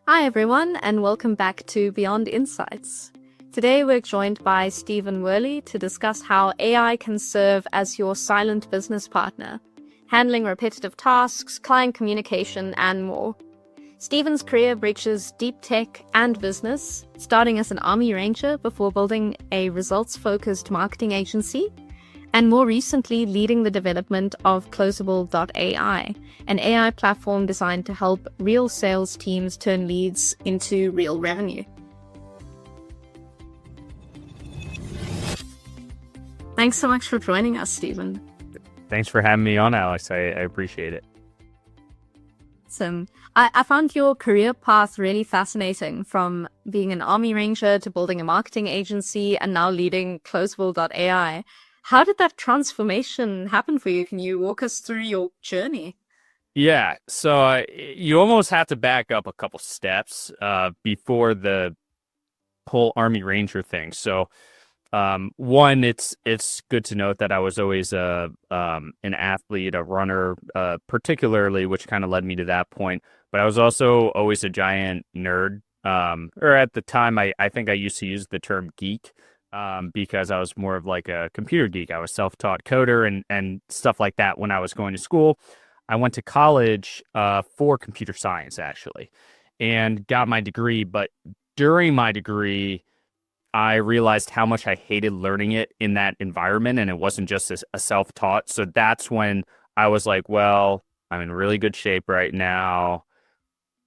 Hi, everyone, and welcome back to Beyond Insights. Today, we're joined by Steven Werley to discuss how AI can serve as your silent business partner, handling repetitive tasks, client communication, and more. Steven's career breaches deep tech and business, starting as an Army Ranger before building a results-focused marketing agency, and more recently leading the development of Closable.ai, an AI platform designed to help real sales teams turn leads into real revenue. Thanks so much for joining us, Steven. Thanks for having me on, Alex. I appreciate it. Awesome. I found your career path really fascinating, from being an Army Ranger to building a marketing agency and now leading Closable.ai. How did that transformation happen for you? Can you walk us through your journey? Yeah, so you almost have to back up a couple steps before the whole Army Ranger thing. So, one, it's good to note that I was always an athlete, a runner, particularly, which kind of led me to that point. But I was also always a giant nerd. Or at the time, I think I used to use the term geek. Because I was more of like a computer geek. I was self-taught coder and stuff like that when I was going to school. I went to college for computer science, actually, and got my degree. But during my degree, I realized how much I hated learning it in that environment, and it wasn't just a self-taught. So that's when I was like, well, I'm in really good shape right now.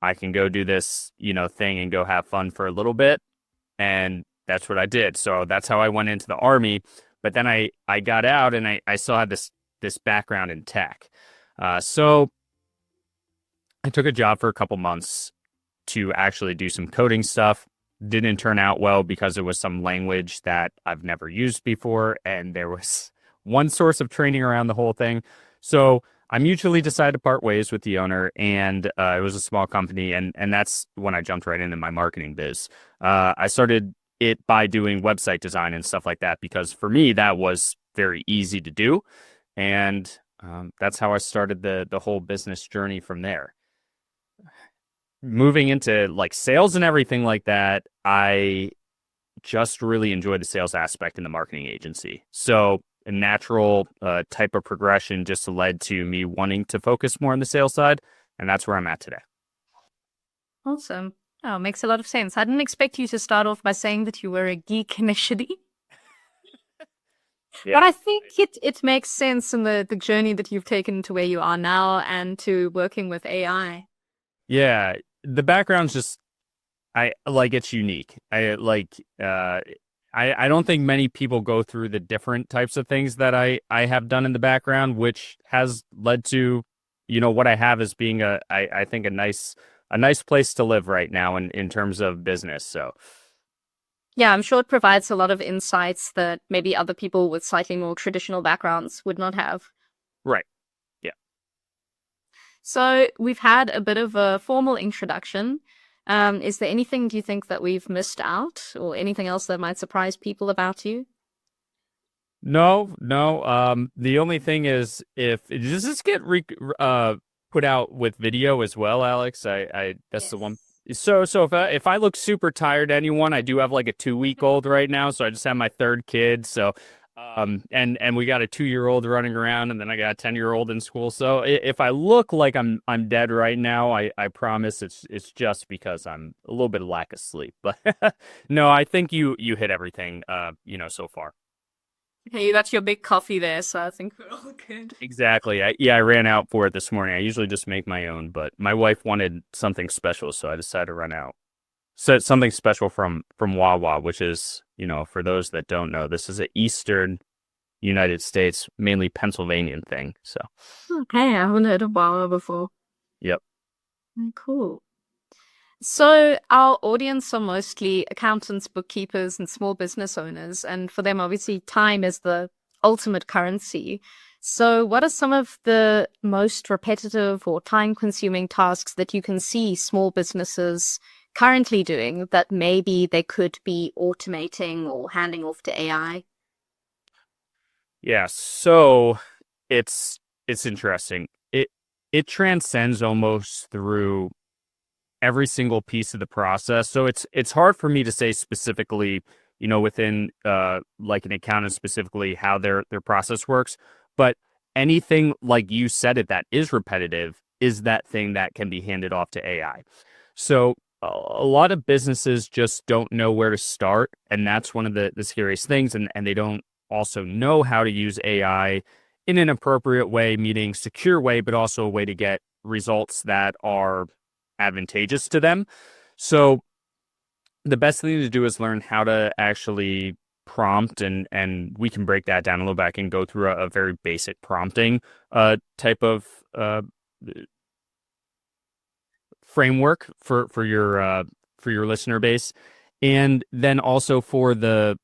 I can go do this, thing and go have fun for a little bit. And that's what I did. So that's how I went into the Army. But then I got out and I still had this background in tech. So I took a job for a couple months to actually do some coding stuff. Didn't turn out well because it was some language that I've never used before, and there was one source of training around the whole thing. So I mutually decided to part ways with the owner, and it was a small company, and that's when I jumped right into my marketing biz. I started it by doing website design and stuff like that because for me that was very easy to do, and that's how I started the whole business journey from there. Moving into like sales and everything like that, I just really enjoy the sales aspect in the marketing agency. So a natural type of progression just led to me wanting to focus more on the sales side, and that's where I'm at today. Awesome. Oh, makes a lot of sense. I didn't expect you to start off by saying that you were a geek initially, Yeah. but I think it makes sense in the journey that you've taken to where you are now and to working with AI. Yeah, the background's just I like it's unique. I don't think many people go through the different types of things that I have done in the background, which has led to, what I have as being I think a nice place to live right now in terms of business. So Yeah, I'm sure it provides a lot of insights that maybe other people with slightly more traditional backgrounds would not have. right. Yeah. So we've had a bit of a formal introduction. Is there anything, do you think, that we've missed out, or anything else that might surprise people about you? No, no. The only thing is, if does this get put out with video as well, Alex? I that's the one. Yes. So if I look super tired to anyone, I do have like a 2 week old right now, so I just had my third kid. So and we got a 2 year old running around, and then I got a 10 year old in school. So if I look like I'm dead right now, I promise it's just because I'm a little bit of lack of sleep. But no, I think you hit everything so far. Hey, you got your big coffee there, so I think we're all good. Exactly. I ran out for it this morning. I usually just make my own, but my wife wanted something special, so I decided to run out. So it's something special from Wawa, which is, for those that don't know, this is an Eastern United States, mainly Pennsylvanian thing. So, Okay, I haven't heard of Wawa before. yep. Cool. So our audience are mostly accountants, bookkeepers, and small business owners, and for them, obviously, time is the ultimate currency. So what are some of the most repetitive or time-consuming tasks that you can see small businesses currently doing that maybe they could be automating or handing off to AI? Yeah. So it's interesting. It transcends almost through every single piece of the process. So it's hard for me to say specifically, within like an accountant specifically how their process works. But anything like you said it that is repetitive is that thing that can be handed off to AI. So a lot of businesses just don't know where to start, and that's one of the scariest things. And they don't also know how to use AI in an appropriate way, meaning secure way, but also a way to get results that are advantageous to them. So the best thing to do is learn how to actually prompt, and we can break that down a little bit. I can go through a very basic prompting type of framework for your listener base. And then also for the,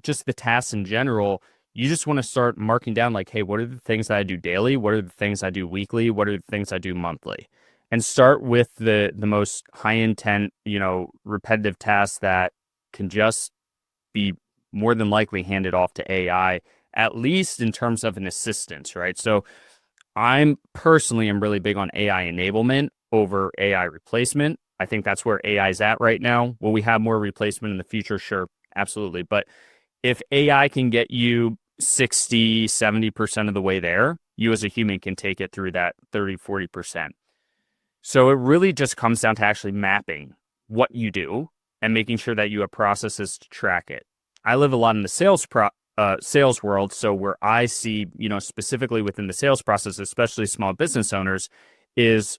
just the tasks in general, you just want to start marking down like, hey, what are the things that I do daily? What are the things I do weekly? What are the things I do monthly? And start with the most high intent, repetitive tasks that can just be more than likely handed off to AI, at least in terms of an assistance, right? So I'm personally am really big on AI enablement over AI replacement. I think that's where AI is at right now. Will we have more replacement in the future? Sure, absolutely. But if AI can get you 60, 70% of the way there, you as a human can take it through that 30, 40%. So it really just comes down to actually mapping what you do and making sure that you have processes to track it. I live a lot in the sales world. So where I see, specifically within the sales process, especially small business owners, is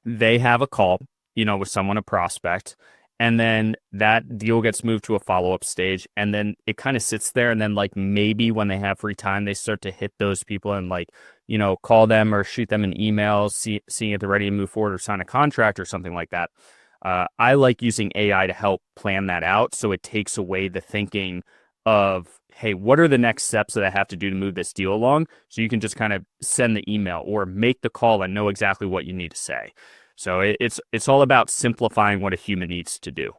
they have a call, with someone, a prospect, and then that deal gets moved to a follow-up stage, and then it kind of sits there, and then like maybe when they have free time, they start to hit those people and like, call them or shoot them an email, seeing if they're ready to move forward or sign a contract or something like that. I like using AI to help plan that out, so it takes away the thinking of, hey, what are the next steps that I have to do to move this deal along? So you can just kind of send the email or make the call and know exactly what you need to say. So it's all about simplifying what a human needs to do.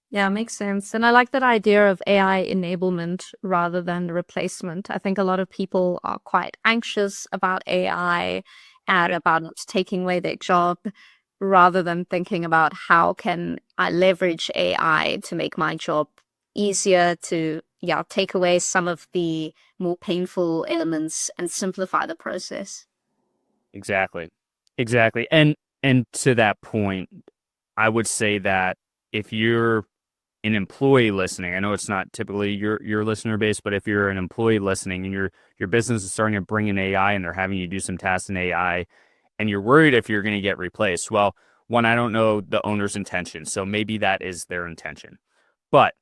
Yeah, makes sense. And I like that idea of AI enablement rather than replacement. I think a lot of people are quite anxious about AI and about not taking away their job rather than thinking about how can I leverage AI to make my job easier to, yeah, take away some of the more painful elements and simplify the process. Exactly. Exactly. And to that point, I would say that if you're an employee listening, I know it's not typically your listener base, but if you're an employee listening and your business is starting to bring in AI and they're having you do some tasks in AI and you're worried if you're going to get replaced, well, one, I don't know the owner's intention, so maybe that is their intention. But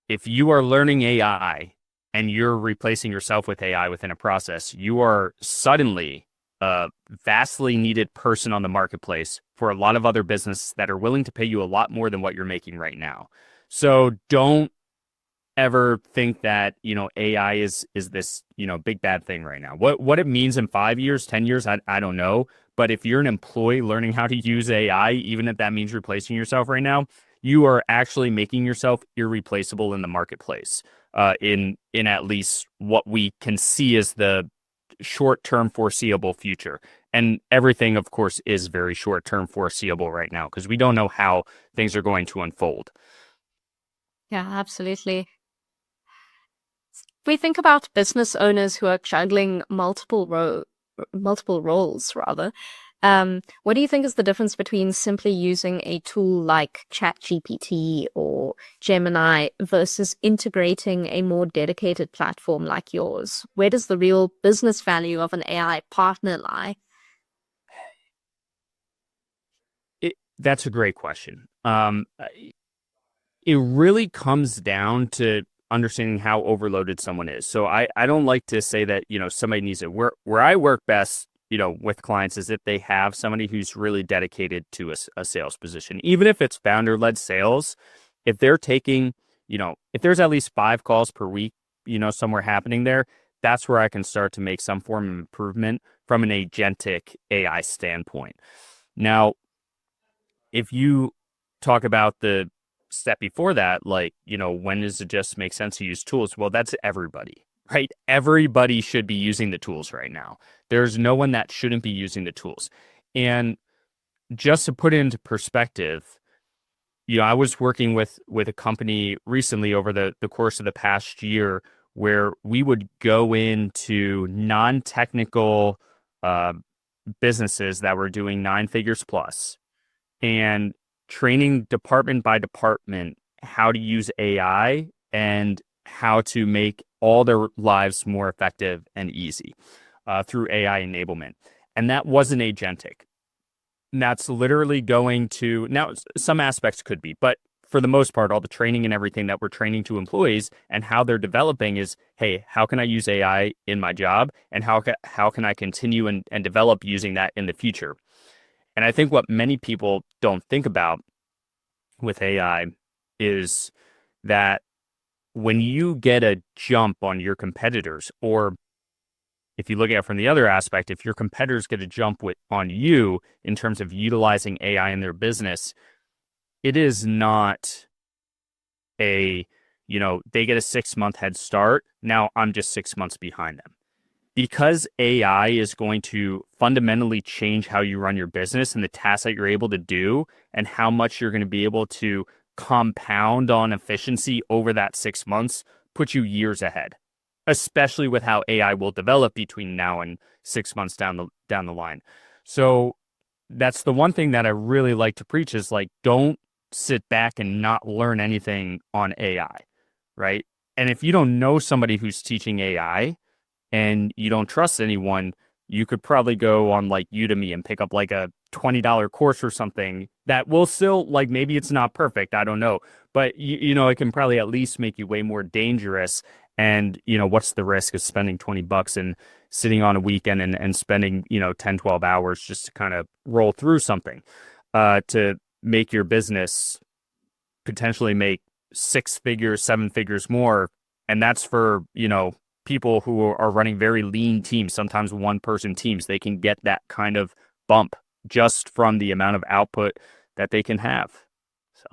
if you are learning AI and you're replacing yourself with AI within a process, you are suddenly a vastly needed person on the marketplace for a lot of other businesses that are willing to pay you a lot more than what you're making right now. So don't ever think that, AI is this, big bad thing right now. What it means in 5 years, 10 years, I don't know. But if you're an employee learning how to use AI, even if that means replacing yourself right now, you are actually making yourself irreplaceable in the marketplace, in at least what we can see as the short-term foreseeable future. And everything, of course, is very short-term foreseeable right now because we don't know how things are going to unfold. Yeah, absolutely. We think about business owners who are juggling multiple roles rather. What do you think is the difference between simply using a tool like ChatGPT or Gemini versus integrating a more dedicated platform like yours? Where does the real business value of an AI partner lie? That's a great question. It really comes down to understanding how overloaded someone is. So I don't like to say that, somebody needs it. Where I work best, with clients is if they have somebody who's really dedicated to a sales position, even if it's founder-led sales, if they're taking, if there's at least 5 calls per week, somewhere happening there, that's where I can start to make some form of improvement from an agentic AI standpoint. Now, if you talk about the step before that, like, when does it just make sense to use tools? Well, that's everybody, right? Everybody should be using the tools right now. There's no one that shouldn't be using the tools. And just to put it into perspective, I was working with a company recently over the course of the past year where we would go into non-technical uh, businesses that were doing 9 figures plus and training department by department how to use AI and how to make all their lives more effective and easy through AI enablement. And that wasn't agentic. And that's literally going to, now some aspects could be, but for the most part, all the training and everything that we're training to employees and how they're developing is, hey, how can I use AI in my job? And how can I continue and develop using that in the future? And I think what many people don't think about with AI is that when you get a jump on your competitors, or if you look at it from the other aspect, if your competitors get a jump on you in terms of utilizing AI in their business, it is not they get a 6-month head start. Now I'm just 6 months behind them. Because AI is going to fundamentally change how you run your business and the tasks that you're able to do and how much you're going to be able to compound on efficiency over that 6 months, put you years ahead, especially with how AI will develop between now and 6 months down the line. So that's the one thing that I really like to preach is like, don't sit back and not learn anything on AI, right? And if you don't know somebody who's teaching AI, and you don't trust anyone, you could probably go on like Udemy and pick up like a $20 course or something that will still, like, maybe it's not perfect, I don't know, but it can probably at least make you way more dangerous. And what's the risk of spending $20 and sitting on a weekend and spending 10, 12 hours just to kind of roll through something to make your business potentially make 6 figures, 7 figures more. And that's for people who are running very lean teams, sometimes one-person teams. They can get that kind of bump just from the amount of output that they can have. So,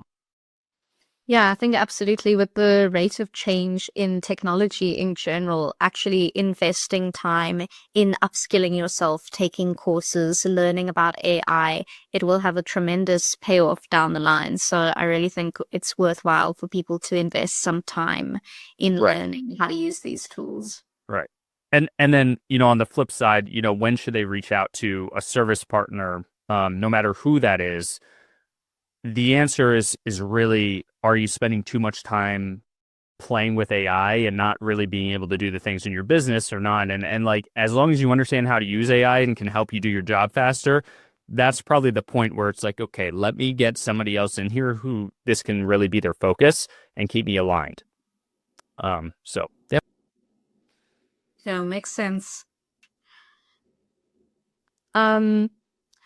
Yeah, I think absolutely with the rate of change in technology in general, actually investing time in upskilling yourself, taking courses, learning about AI, it will have a tremendous payoff down the line. So I really think it's worthwhile for people to invest some time in right, learning how to use these tools. right. And then, on the flip side, when should they reach out to a service partner, no matter who that is? The answer is really, are you spending too much time playing with AI and not really being able to do the things in your business or not? And like, as long as you understand how to use AI and can help you do your job faster, that's probably the point where it's like, okay, let me get somebody else in here who this can really be their focus and keep me aligned. So yeah. So makes sense. Um,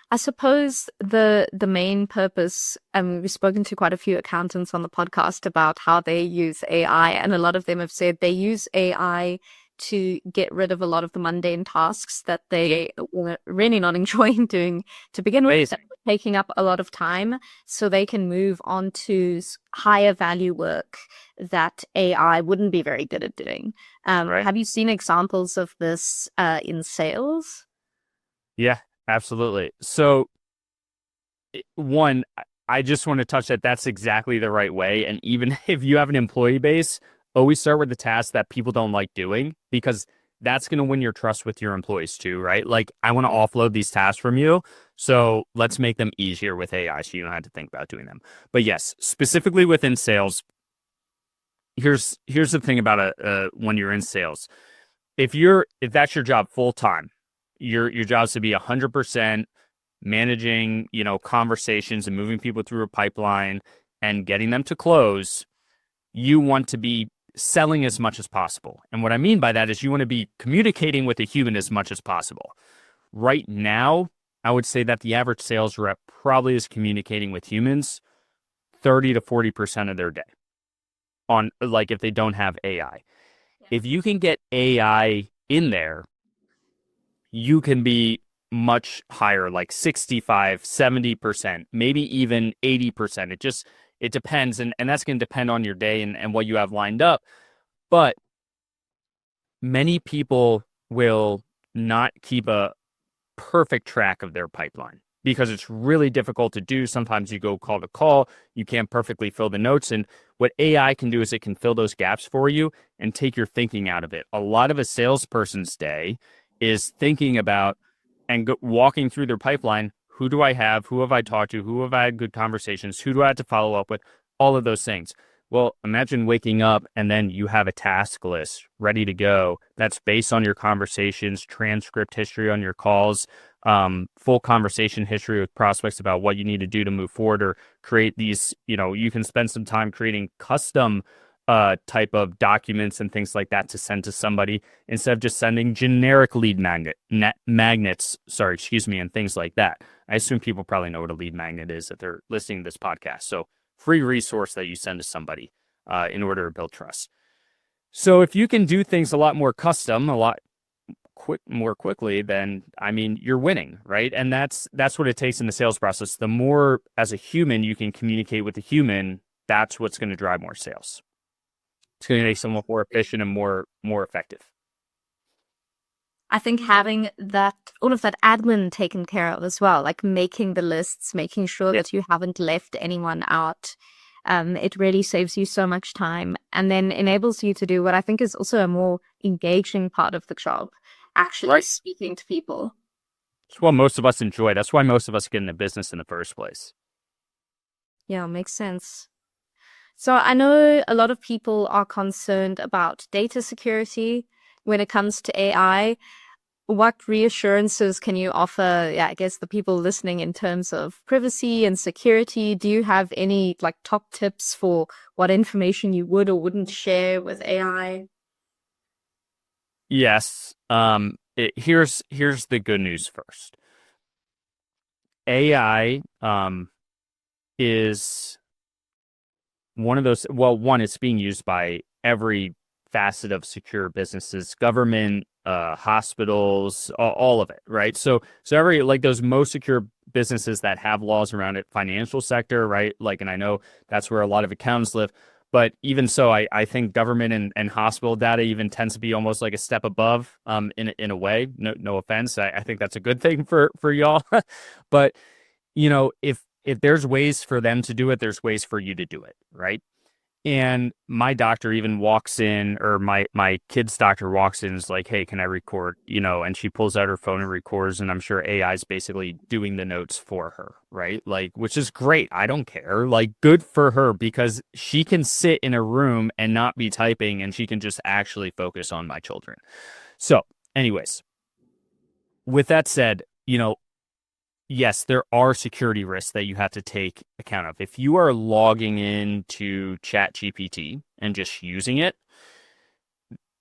I suppose the main purpose, we've spoken to quite a few accountants on the podcast about how they use AI, and a lot of them have said they use AI to get rid of a lot of the mundane tasks that they were really not enjoying doing to begin with, Amazing. taking up a lot of time, so they can move on to higher value work that AI wouldn't be very good at doing. Right. Have you seen examples of this in sales? Yeah, absolutely. So one, I just want to touch that that's exactly the right way. And even if you have an employee base, always start with the tasks that people don't like doing, because that's going to win your trust with your employees too, right? Like, I want to offload these tasks from you. So let's make them easier with AI so you don't have to think about doing them. But yes, specifically within sales, here's the thing about when you're in sales. If that's your job full time, your job is to be 100% managing, conversations and moving people through a pipeline and getting them to close. You want to be selling as much as possible. And what I mean by that is you want to be communicating with a human as much as possible. Right now, I would say that the average sales rep probably is communicating with humans 30 to 40% of their day, on, like, if they don't have AI. If you can get AI in there, you can be much higher, like 65, 70%, maybe even 80%. It depends. And that's going to depend on your day and what you have lined up. But many people will not keep a perfect track of their pipeline because it's really difficult to do. Sometimes you go call to call, you can't perfectly fill the notes. And what AI can do is it can fill those gaps for you and take your thinking out of it. A lot of a salesperson's day is thinking about and walking through their pipeline. Who do I have? Who have I talked to? Who have I had good conversations? Who do I have to follow up with? All of those things. Well, imagine waking up and then you have a task list ready to go that's based on your conversations, transcript history on your calls, full conversation history with prospects about what you need to do to move forward, or create these, you can spend some time creating custom type of documents and things like that to send to somebody instead of just sending generic lead magnets, and things like that. I assume people probably know what a lead magnet is if they're listening to this podcast. So free resource that you send to somebody in order to build trust. So if you can do things a lot more custom, more quickly, then you're winning, right? And that's what it takes in the sales process. The more as a human you can communicate with the human, that's what's going to drive more sales. It's going to make someone more efficient and more effective. I think having all of that admin taken care of as well, like making the lists, making sure that you haven't left anyone out, it really saves you so much time, and then enables you to do what I think is also a more engaging part of the job, actually speaking to people. It's what most of us enjoy. That's why most of us get into business in the first place. Yeah, makes sense. So I know a lot of people are concerned about data security when it comes to AI. What reassurances can you offer, I guess, the people listening in terms of privacy and security? Do you have any top tips for what information you would or wouldn't share with AI? Yes. Here's the good news first. AI is one of those. Well, one, it's being used by every facet of secure businesses, government, hospitals, all of it, right? So every those most secure businesses that have laws around it, financial sector, right? And I know that's where a lot of accountants live. But even so, I think government and hospital data even tends to be almost like a step above, in a way. No offense, I think that's a good thing for y'all. But if there's ways for them to do it, there's ways for you to do it, right? And my doctor even walks in, or my kid's doctor walks in and is like, hey, can I record? And she pulls out her phone and records, and I'm sure AI is basically doing the notes for her, right? Which is great. I don't care. Good for her, because she can sit in a room and not be typing, and she can just actually focus on my children. So anyways, with that said, yes, there are security risks that you have to take account of. If you are logging into ChatGPT and just using it,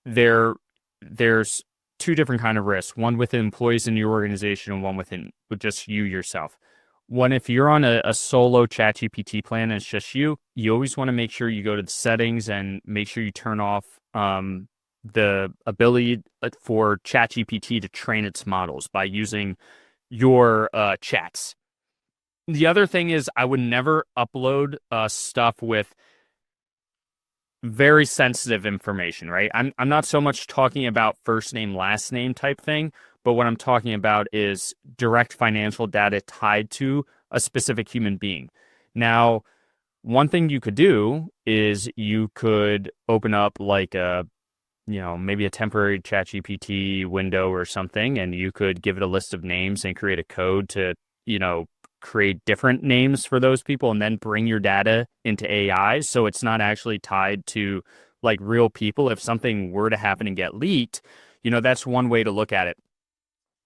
there's two different kind of risks. One with employees in your organization and one with just you yourself. One, if you're on a solo ChatGPT plan and it's just you always want to make sure you go to the settings and make sure you turn off the ability for ChatGPT to train its models by using your chats. The other thing is, I would never upload stuff with very sensitive information, right? I'm not so much talking about first name, last name type thing, but what I'm talking about is direct financial data tied to a specific human being. Now, one thing you could do is you could open up maybe a temporary ChatGPT window or something, and you could give it a list of names and create a code to, create different names for those people, and then bring your data into AI. So it's not actually tied to real people. If something were to happen and get leaked, that's one way to look at it.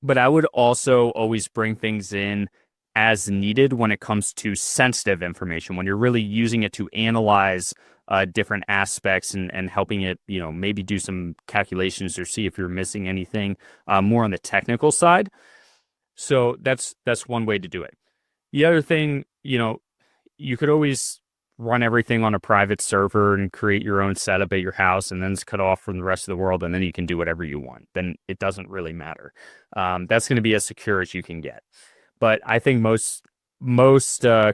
But I would also always bring things in as needed when it comes to sensitive information, when you're really using it to analyze different aspects and helping it, maybe do some calculations or see if you're missing anything more on the technical side. So that's one way to do it. The other thing, you could always run everything on a private server and create your own setup at your house, and then it's cut off from the rest of the world, and then you can do whatever you want. Then it doesn't really matter. That's going to be as secure as you can get. But I think most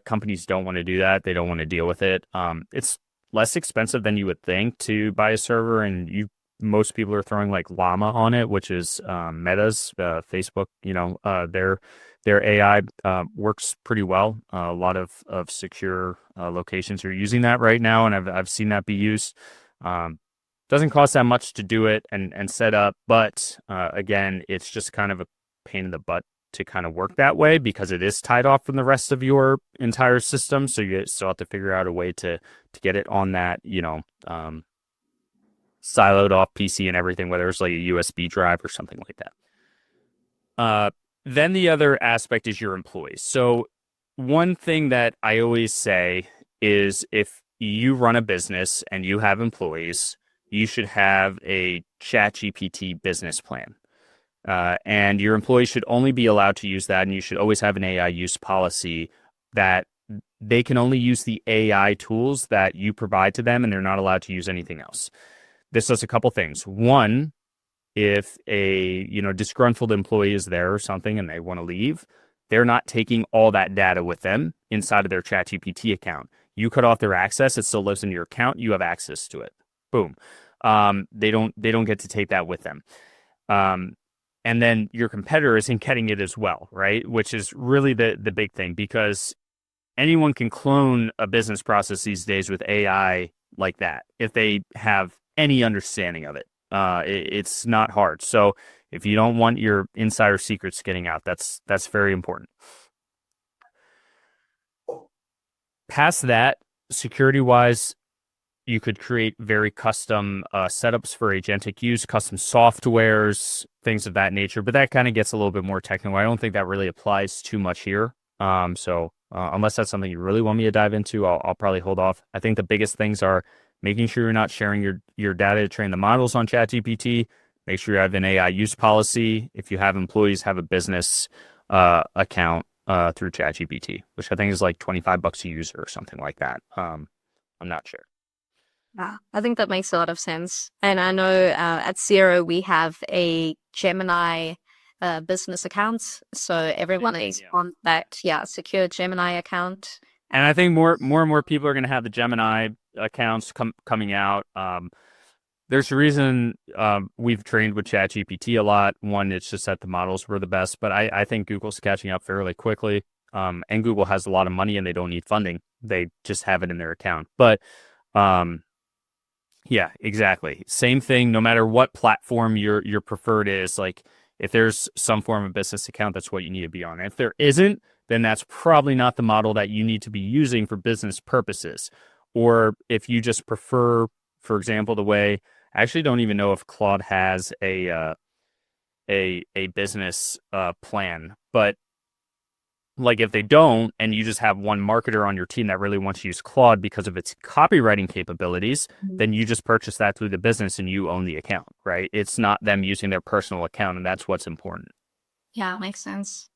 companies don't want to do that. They don't want to deal with it. It's less expensive than you would think to buy a server, and you most people are throwing like Llama on it, which is Meta's Facebook. Their AI works pretty well. A lot of secure locations are using that right now, and I've seen that be used. Doesn't cost that much to do it and set up, but again, it's just kind of a pain in the butt to kind of work that way because it is tied off from the rest of your entire system. So you still have to figure out a way to get it on that, siloed off PC and everything, whether it's like a USB drive or something like that. Then the other aspect is your employees. So one thing that I always say is if you run a business and you have employees, you should have a ChatGPT business plan. And your employees should only be allowed to use that, and you should always have an AI use policy that they can only use the AI tools that you provide to them, and they're not allowed to use anything else. This does a couple things. One, if a disgruntled employee is there or something and they want to leave, they're not taking all that data with them inside of their ChatGPT account. You cut off their access, it still lives in your account, you have access to it. Boom. They don't get to take that with them. And then your competitor isn't getting it as well, right? Which is really the big thing, because anyone can clone a business process these days with AI like that if they have any understanding of it. It's not hard. So if you don't want your insider secrets getting out, that's very important. Past that, security-wise, you could create very custom setups for agentic use, custom softwares, things of that nature. But that kind of gets a little bit more technical. I don't think that really applies too much here. So unless that's something you really want me to dive into, I'll probably hold off. I think the biggest things are making sure you're not sharing your data to train the models on ChatGPT. Make sure you have an AI use policy. If you have employees, have a business account through ChatGPT, which I think is like $25 a user or something like that. I'm not sure. Yeah, I think that makes a lot of sense. And I know at Zero, we have a Gemini business account. So everyone is on that, secure Gemini account. And I think more and more people are going to have the Gemini accounts coming out. There's a reason we've trained with ChatGPT a lot. One, it's just that the models were the best, but I think Google's catching up fairly quickly. And Google has a lot of money and they don't need funding. They just have it in their account. But yeah, exactly. Same thing, no matter what platform your preferred is. Like if there's some form of business account, that's what you need to be on. If there isn't, then that's probably not the model that you need to be using for business purposes. Or if you just prefer, for example, the way, I actually don't even know if Claude has a business plan, but like if they don't, and you just have one marketer on your team that really wants to use Claude because of its copywriting capabilities, then you just purchase that through the business and you own the account, right? It's not them using their personal account, and that's what's important. Yeah, makes sense.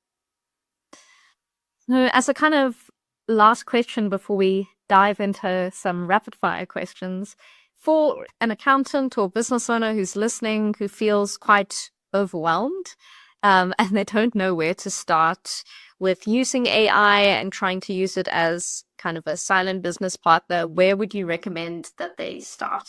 So as a kind of last question before we dive into some rapid fire questions, for an accountant or business owner who's listening, who feels quite overwhelmed, and they don't know where to start with using AI and trying to use it as kind of a silent business partner, where would you recommend that they start?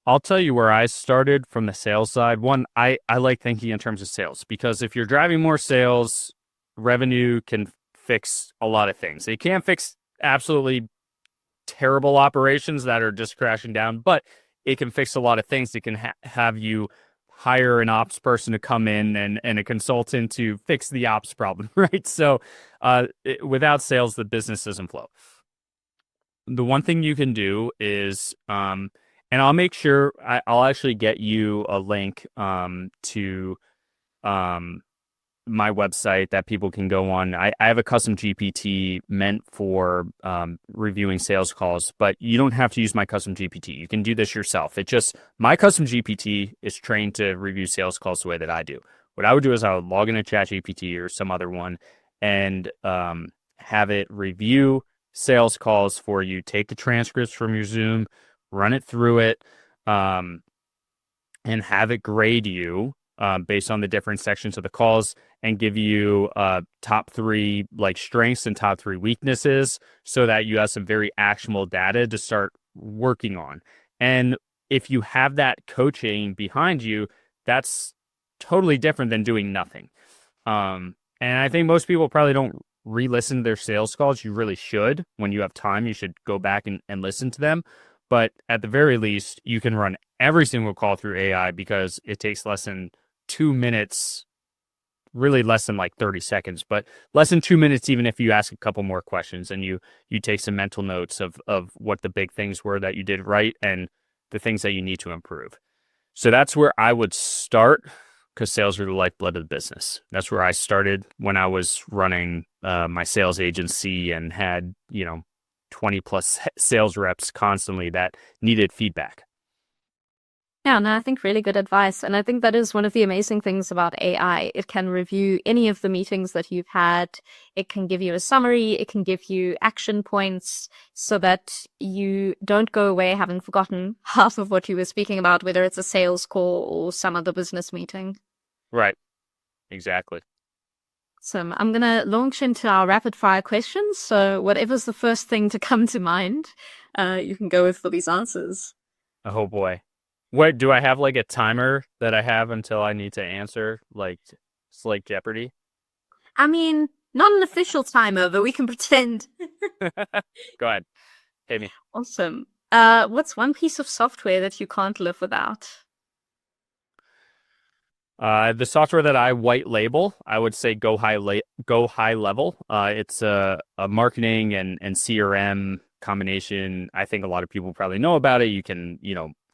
I'll tell you where I started from the sales side. One, I like thinking in terms of sales, because if you're driving more sales, revenue can fix a lot of things. It can't fix absolutely terrible operations that are just crashing down, but it can fix a lot of things. It can have you hire an ops person to come in and a consultant to fix the ops problem, right? So without sales, the business doesn't flow. The one thing you can do is, and I'll make sure I'll actually get you a link to my website that people can go on. I have a custom GPT meant for reviewing sales calls, but you don't have to use my custom GPT. You can do this yourself. My custom GPT is trained to review sales calls the way that I do. What I would do is I would log into ChatGPT or some other one and have it review sales calls for you, take the transcripts from your Zoom, run it through it, and have it grade you based on the different sections of the calls, and give you top 3 like strengths and top 3 weaknesses, so that you have some very actionable data to start working on. And if you have that coaching behind you, that's totally different than doing nothing. And I think most people probably don't re-listen to their sales calls. You really should. When you have time, you should go back and listen to them. But at the very least, you can run every single call through AI because it takes less than 2 minutes, really less than like 30 seconds, but less than 2 minutes, even if you ask a couple more questions and you take some mental notes of what the big things were that you did right and the things that you need to improve. So that's where I would start, because sales are the lifeblood of the business. That's where I started when I was running my sales agency and had, 20 plus sales reps constantly that needed feedback. Yeah, no, I think really good advice. And I think that is one of the amazing things about AI. It can review any of the meetings that you've had. It can give you a summary. It can give you action points so that you don't go away having forgotten half of what you were speaking about, whether it's a sales call or some other business meeting. Right. Exactly. So I'm going to launch into our rapid fire questions. So whatever's the first thing to come to mind, you can go with for these answers. Oh boy. What do I have, like a timer that I have until I need to answer? Like it's like Jeopardy? I mean, not an official timer, but we can pretend. Go ahead. Hit me. Awesome. What's one piece of software that you can't live without? The software that I white label, I would say GoHighLevel. It's a marketing and CRM combination. I think a lot of people probably know about it. You can,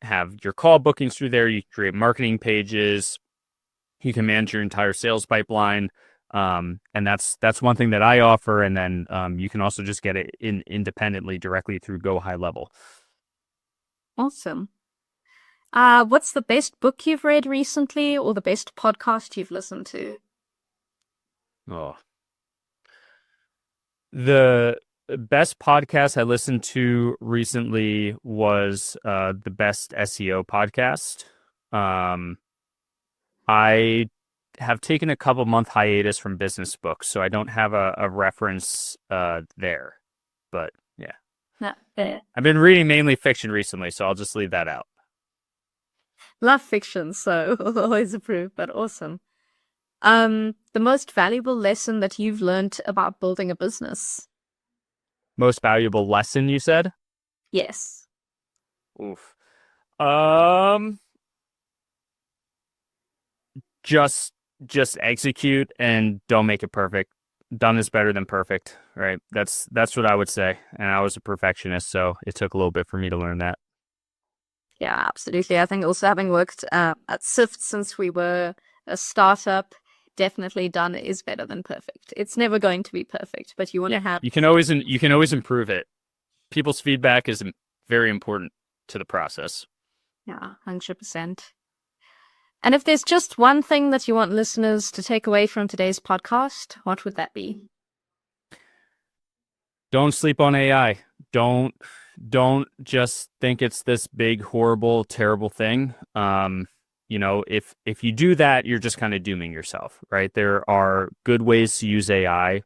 have your call bookings through there. You create marketing pages. You can manage your entire sales pipeline. And that's one thing that I offer. And then you can also just get it independently directly through GoHighLevel. Awesome. What's the best book you've read recently or the best podcast you've listened to? Oh, the best podcast I listened to recently was the Best SEO podcast. I have taken a couple month hiatus from business books, so I don't have a reference there. But yeah, Not fair. I've been reading mainly fiction recently, so I'll just leave that out. Love fiction, so always approve, but awesome. The most valuable lesson that you've learned about building a business? Most valuable lesson, you said? Yes. Oof. Just execute and don't make it perfect. Done is better than perfect, right? That's what I would say. And I was a perfectionist, so it took a little bit for me to learn that. Yeah, absolutely. I think also having worked at Sift since we were a startup, definitely done is better than perfect. It's never going to be perfect, but you want to have. You can always improve it. People's feedback is very important to the process. Yeah, 100%. And if there's just one thing that you want listeners to take away from today's podcast, what would that be? Don't sleep on AI. Don't just think it's this big, horrible, terrible thing. If you do that, you're just kind of dooming yourself, right? There are good ways to use AI.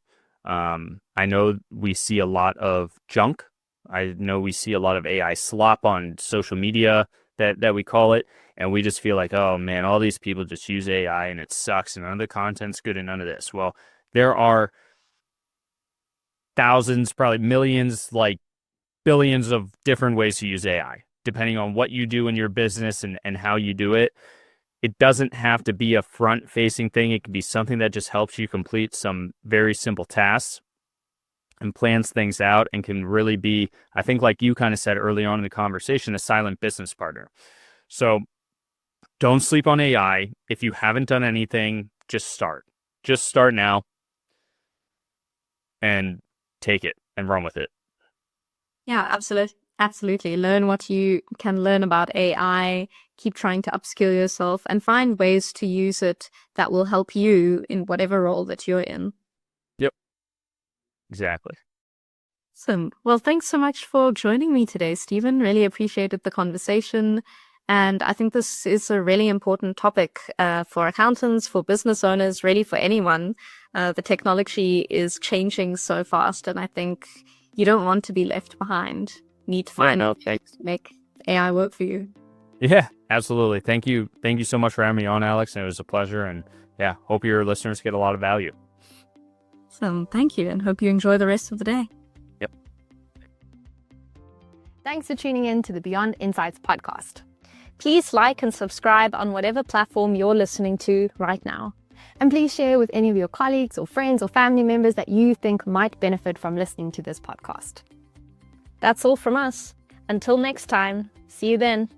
I know we see a lot of junk. I know we see a lot of AI slop on social media that we call it. And we just feel like, oh man, all these people just use AI and it sucks and none of the content's good and none of this. Well, there are thousands, probably millions, like billions of different ways to use AI, depending on what you do in your business and how you do it. It doesn't have to be a front-facing thing. It can be something that just helps you complete some very simple tasks and plans things out and can really be, I think like you kind of said early on in the conversation, a silent business partner. So don't sleep on AI. If you haven't done anything, just start. Just start now and take it and run with it. Yeah, absolutely. Absolutely. Learn what you can learn about AI, keep trying to upskill yourself and find ways to use it that will help you in whatever role that you're in. Yep. Exactly. Awesome. Well, thanks so much for joining me today, Steven. Really appreciated the conversation. And I think this is a really important topic for accountants, for business owners, really for anyone. The technology is changing so fast, and I think you don't want to be left behind. Need to find out ways to make AI work for you. Yeah, absolutely. Thank you. Thank you so much for having me on, Alex. And it was a pleasure. And yeah, hope your listeners get a lot of value. Awesome. Thank you, and hope you enjoy the rest of the day. Yep. Thanks for tuning in to the Beyond Insights podcast. Please like and subscribe on whatever platform you're listening to right now. And please share with any of your colleagues or friends or family members that you think might benefit from listening to this podcast. That's all from us. Until next time, see you then.